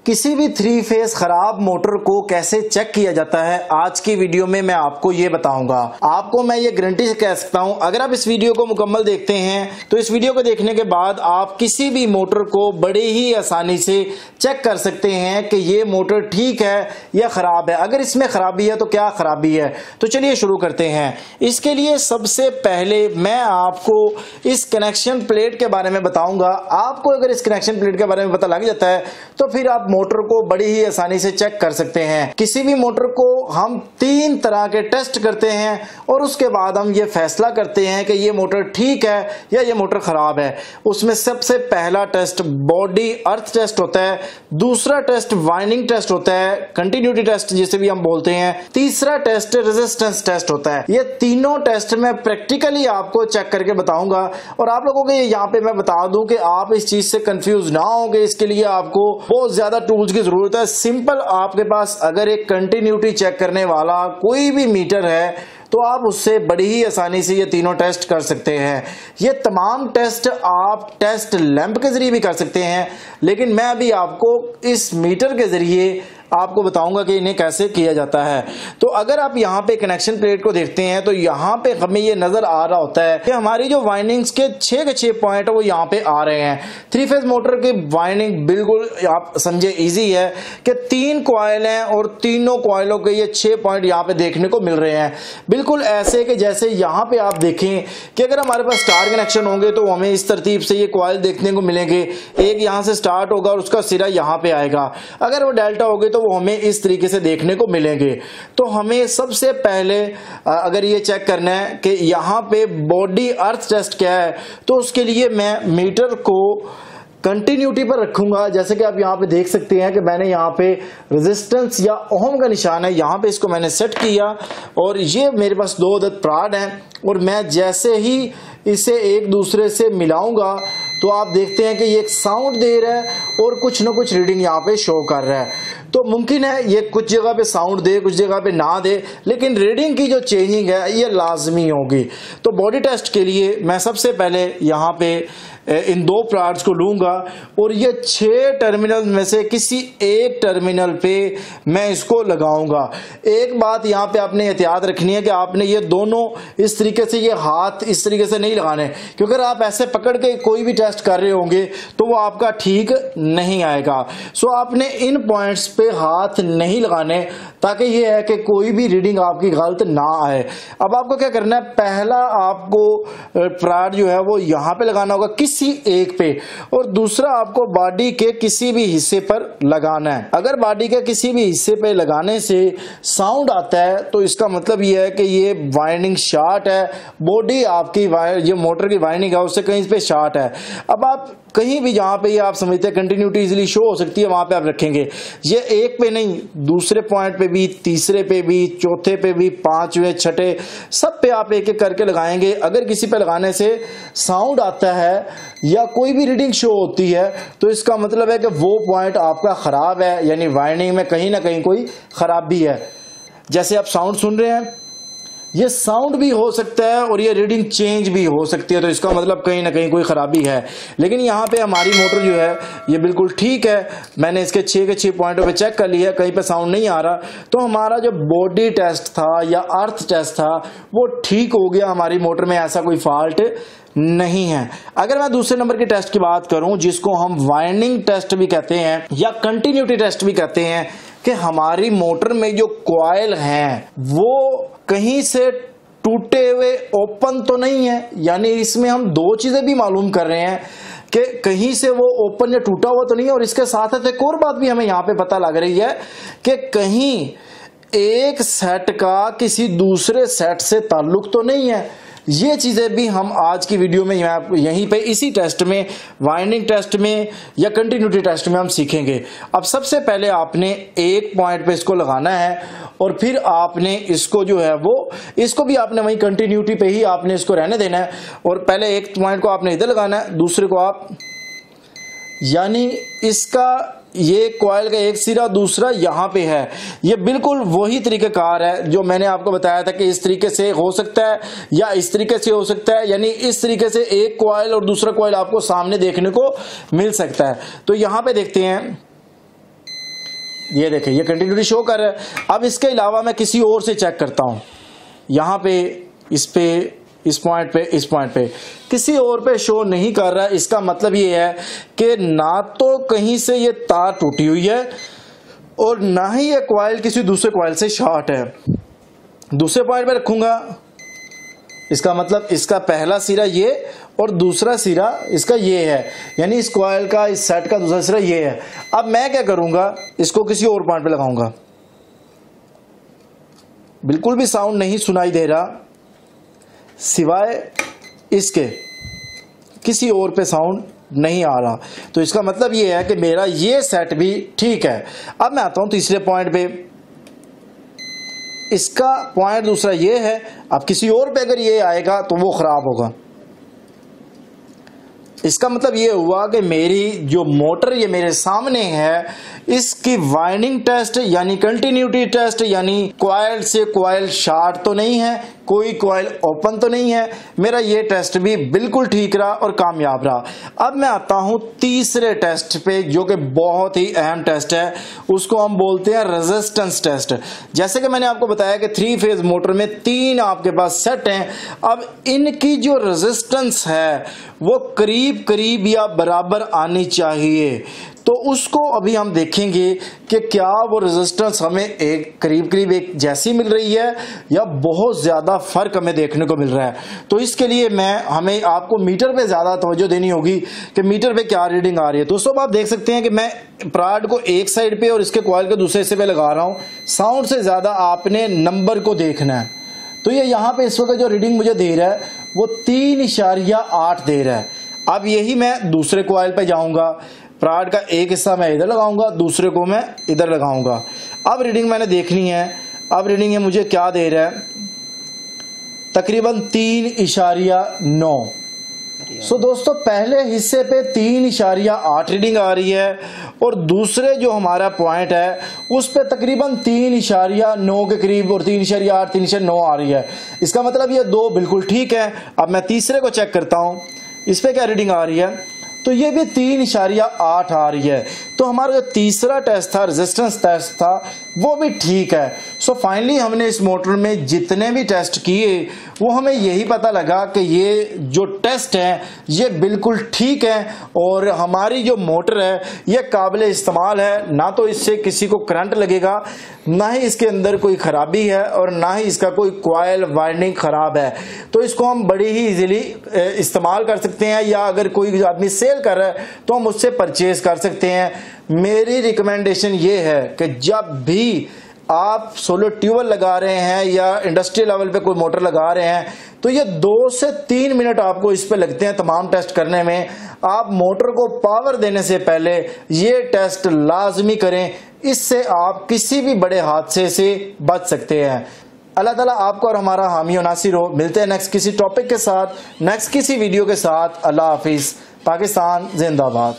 किसी भी three phase खराब मोटर को कैसे चेक किया जाता है, आज की वीडियो में मैं आपको ये बताऊंगा। आपको मैं ये गारंटी से कह सकता हूं, अगर आप इस वीडियो को मुकम्मल देखते हैं तो इस वीडियो को देखने के बाद आप किसी भी मोटर को बड़े ही आसानी से चेक कर सकते हैं कि ये मोटर ठीक है या खराब है। अगर इसमें खराबी है तो क्या खराबी है, तो चलिए शुरू करते हैं। इसके लिए सबसे पहले मैं आपको इस कनेक्शन प्लेट के बारे में बताऊंगा। आपको अगर इस कनेक्शन प्लेट के बारे में पता लग जाता है तो फिर आप मोटर को बड़ी ही आसानी से चेक कर सकते हैं। किसी भी मोटर को हम 3 तरह के टेस्ट करते हैं और उसके बाद हम ये फैसला करते हैं कि ये मोटर ठीक है या ये मोटर खराब है। उसमें सबसे पहला टेस्ट बॉडी अर्थ टेस्ट होता है, दूसरा टेस्ट वाइंडिंग टेस्ट होता है, कंटिन्यूटी टेस्ट जिसे भी हम बोलते हैं, तीसरा टेस्ट रेजिस्टेंस टेस्ट होता है। ये तीनों टेस्ट मैं प्रैक्टिकली आपको चेक करके बताऊंगा और आप लोगों को यहाँ पे मैं बता दूं कि आप इस चीज से कंफ्यूज ना होंगे। इसके लिए आपको बहुत ज्यादा टूल्स की जरूरत है। सिंपल आपके पास अगर एक कंटिन्यूटी चेक करने वाला कोई भी मीटर है तो आप उससे बड़ी ही आसानी से ये तीनों टेस्ट कर सकते हैं। ये तमाम टेस्ट आप टेस्ट लैंप के जरिए भी कर सकते हैं, लेकिन मैं अभी आपको इस मीटर के जरिए आपको बताऊंगा कि इन्हें कैसे किया जाता है। तो अगर आप यहाँ पे कनेक्शन प्लेट को देखते हैं तो यहाँ पे हमें ये नजर आ रहा होता है कि हमारी जो वाइंडिंग्स के 6 के 6 पॉइंट है वो यहाँ पे आ रहे हैं। 3 फेज मोटर की वाइंडिंग बिल्कुल आप समझे इजी है कि 3 कॉइल हैं और तीनों कॉइलों के ये 6 पॉइंट यहाँ पे देखने को मिल रहे हैं। बिल्कुल ऐसे कि जैसे यहाँ पे आप देखें कि अगर हमारे पास स्टार कनेक्शन होंगे तो हमें इस तरतीब से ये कॉइल देखने को मिलेंगे। एक यहाँ से स्टार्ट होगा और उसका सिरा यहाँ पे आएगा। अगर वो डेल्टा होगी तो वो हमें इस तरीके से देखने को मिलेंगे। तो हमें सबसे पहले अगर ये चेक करना है कि यहाँ पे बॉडी अर्थ टेस्ट क्या है, तो उसके लिए मैं मीटर को कंटिन्यूटी पर रखूंगा। जैसे कि आप यहाँ पे देख सकते हैं कि मैंने यहाँ पे रेजिस्टेंस या ओम का निशान है, यहाँ पे इसको मैंने सेट किया और ये मेरे पास 2 अदद प्राड हैं और मैं जैसे ही इसे एक दूसरे से मिलाऊंगा तो आप देखते हैं कि ये एक साउंड दे रहा है और कुछ ना कुछ रीडिंग यहाँ पे शो कर रहा है। तो मुमकिन है ये कुछ जगह पे साउंड दे, कुछ जगह पे ना दे, लेकिन रीडिंग की जो चेंजिंग है ये लाजमी होगी। तो बॉडी टेस्ट के लिए मैं सबसे पहले यहाँ पे इन 2 प्राड्स को लूंगा और ये 6 टर्मिनल में से किसी एक टर्मिनल पे मैं इसको लगाऊंगा। एक बात यहाँ पे आपने एहतियात रखनी है कि आपने ये दोनों इस तरीके से ये हाथ इस तरीके से नहीं लगाने, क्योंकि अगर आप ऐसे पकड़ के कोई भी टेस्ट कर रहे होंगे तो वो आपका ठीक नहीं आएगा। सो आपने इन पॉइंट्स पे हाथ नहीं लगाने ताकि ये है कि कोई भी रीडिंग आपकी गलत ना आए। अब आपको क्या करना है, पहला आपको प्राड जो है वो यहाँ पे लगाना होगा किसी एक पे, और दूसरा आपको बॉडी के किसी भी हिस्से पर लगाना है। अगर बॉडी के किसी भी हिस्से पे लगाने से साउंड आता है तो इसका मतलब ये है कि ये वाइंडिंग शॉर्ट है, बॉडी आपकी ये मोटर की वाइंडिंग है उससे कहीं पे शॉर्ट है। अब आप कहीं भी जहां पे ये आप समझते हैं कंटिन्यूटी इजीली शो हो सकती है वहां पे आप रखेंगे। ये एक पे नहीं, दूसरे पॉइंट पे भी, तीसरे पे भी, चौथे पे भी, 5वें, 6ठे, सब पे आप एक एक करके लगाएंगे। अगर किसी पे लगाने से साउंड आता है या कोई भी रीडिंग शो होती है तो इसका मतलब है कि वो पॉइंट आपका खराब है, यानी वाइंडिंग में कहीं ना कहीं कोई खराबी है। जैसे आप साउंड सुन रहे हैं, ये साउंड भी हो सकता है और ये रीडिंग चेंज भी हो सकती है, तो इसका मतलब कहीं ना कहीं कोई खराबी है। लेकिन यहाँ पे हमारी मोटर जो है ये बिल्कुल ठीक है। मैंने इसके 6 के 6 पॉइंटों पे चेक कर लिया, कहीं पे साउंड नहीं आ रहा। तो हमारा जो बॉडी टेस्ट था या अर्थ टेस्ट था वो ठीक हो गया, हमारी मोटर में ऐसा कोई फॉल्ट नहीं है। अगर मैं दूसरे नंबर के टेस्ट की बात करूं जिसको हम वाइंडिंग टेस्ट भी कहते हैं या कंटिन्यूटी टेस्ट भी कहते हैं, कि हमारी मोटर में जो कॉइल हैं वो कहीं से टूटे हुए ओपन तो नहीं है। यानी इसमें हम 2 चीजें भी मालूम कर रहे हैं कि कहीं से वो ओपन या टूटा हुआ तो नहीं है, और इसके साथ साथ एक और बात भी हमें यहाँ पे पता लग रही है कि कहीं एक सेट का किसी दूसरे सेट से ताल्लुक तो नहीं है। ये चीजें भी हम आज की वीडियो में यहीं पे इसी टेस्ट में, वाइंडिंग टेस्ट में या कंटिन्यूटी टेस्ट में हम सीखेंगे। अब सबसे पहले आपने एक पॉइंट पे इसको लगाना है और फिर आपने इसको जो है वो इसको भी आपने वही कंटिन्यूटी पे ही आपने इसको रहने देना है। और पहले एक पॉइंट को आपने इधर लगाना है, दूसरे को आप, यानी इसका ये कॉइल का एक सिरा दूसरा यहाँ पे है। ये बिल्कुल वही तरीकाकार है जो मैंने आपको बताया था कि इस तरीके से हो सकता है या इस तरीके से हो सकता है, यानी इस तरीके से एक कॉइल और दूसरा कॉइल आपको सामने देखने को मिल सकता है। तो यहाँ पे देखते हैं ये देखें ये कंटिन्यूटी शो कर रहा है। अब इसके अलावा मैं किसी और से चेक करता हूँ, यहाँ पे इस पॉइंट पे किसी और पे शो नहीं कर रहा है। इसका मतलब ये है कि ना तो कहीं से ये तार टूटी हुई है और ना ही ये कॉइल किसी दूसरे कॉइल से शॉर्ट है। दूसरे पॉइंट पे रखूंगा, इसका मतलब इसका पहला सिरा ये और दूसरा सिरा इसका ये है, यानी इस कॉइल का, इस सेट का दूसरा सिरा ये है। अब मैं क्या करूंगा, इसको किसी और पॉइंट पे लगाऊंगा। बिल्कुल भी साउंड नहीं सुनाई दे रहा सिवाय इसके, किसी और पे साउंड नहीं आ रहा। तो इसका मतलब ये है कि मेरा ये सेट भी ठीक है। अब मैं आता हूं तीसरे पॉइंट पे, इसका पॉइंट दूसरा ये है। अब किसी और पे अगर ये आएगा तो वो खराब होगा। इसका मतलब ये हुआ कि मेरी जो मोटर ये मेरे सामने है, इसकी वाइंडिंग टेस्ट यानी कंटिन्यूटी टेस्ट, यानी कॉइल से कॉइल शॉर्ट तो नहीं है, कोई कॉइल ओपन तो नहीं है, मेरा ये टेस्ट भी बिल्कुल ठीक रहा और कामयाब रहा। अब मैं आता हूं तीसरे टेस्ट पे, जो कि बहुत ही अहम टेस्ट है, उसको हम बोलते हैं रेजिस्टेंस टेस्ट। जैसे कि मैंने आपको बताया कि 3 फेज मोटर में 3 आपके पास सेट हैं। अब इनकी जो रेजिस्टेंस है वो करीब करीब या बराबर आनी चाहिए। तो उसको अभी हम देखेंगे कि क्या वो रेजिस्टेंस हमें एक करीब करीब एक जैसी मिल रही है या बहुत ज्यादा फर्क हमें देखने को मिल रहा है। तो इसके लिए हमें आपको मीटर पे ज्यादा तवज्जो देनी होगी कि मीटर पे क्या रीडिंग आ रही है। दोस्तों आप देख सकते हैं कि मैं प्राड को एक साइड पे और इसके कॉइल के दूसरे हिस्से पे लगा रहा हूं। साउंड से ज्यादा आपने नंबर को देखना है। तो ये यहाँ पे इस वक्त जो रीडिंग मुझे दे रहा है वो 3.8 दे रहा है। अब यही मैं दूसरे कॉइल पे जाऊंगा, प्राड का एक हिस्सा मैं इधर लगाऊंगा, दूसरे को मैं इधर लगाऊंगा। अब रीडिंग मैंने देखनी है। अब रीडिंग है मुझे क्या दे रहा है, तकरीबन 3.9। सो दोस्तों पहले हिस्से पे 3.8 रीडिंग आ रही है और दूसरे जो हमारा पॉइंट है उस पे तकरीबन 3.9 के करीब और 3.8 3.9 आ रही है। इसका मतलब ये दो बिल्कुल ठीक है। अब मैं तीसरे को चेक करता हूं, इस पे क्या रीडिंग आ रही है, तो ये भी 3.8 आ रही है। तो हमारा जो तीसरा टेस्ट था, रेजिस्टेंस टेस्ट था, वो भी ठीक है। सो फाइनली हमने इस मोटर में जितने भी टेस्ट किए वो हमें यही पता लगा कि ये जो टेस्ट है ये बिल्कुल ठीक है और हमारी जो मोटर है ये काबिले इस्तेमाल है। ना तो इससे किसी को करंट लगेगा, ना ही इसके अंदर कोई खराबी है और ना ही इसका कोई कॉइल वाइंडिंग खराब है। तो इसको हम बड़ी ही इजीली इस्तेमाल कर सकते हैं, या अगर कोई आदमी सेल कर रहा है तो हम उससे परचेज कर सकते हैं। मेरी रिकमेंडेशन ये है कि जब भी आप सोलर ट्यूबवेल लगा रहे हैं या इंडस्ट्रियल लेवल पे कोई मोटर लगा रहे हैं तो ये 2 से 3 मिनट आपको इस पे लगते हैं तमाम टेस्ट करने में। आप मोटर को पावर देने से पहले ये टेस्ट लाजमी करें, इससे आप किसी भी बड़े हादसे से बच सकते हैं। अल्लाह ताला आपको और हमारा हामी और नासिर हो। मिलते हैं नेक्स्ट किसी टॉपिक के साथ, नेक्स्ट किसी वीडियो के साथ। अल्लाह हाफिज। पाकिस्तान जिंदाबाद।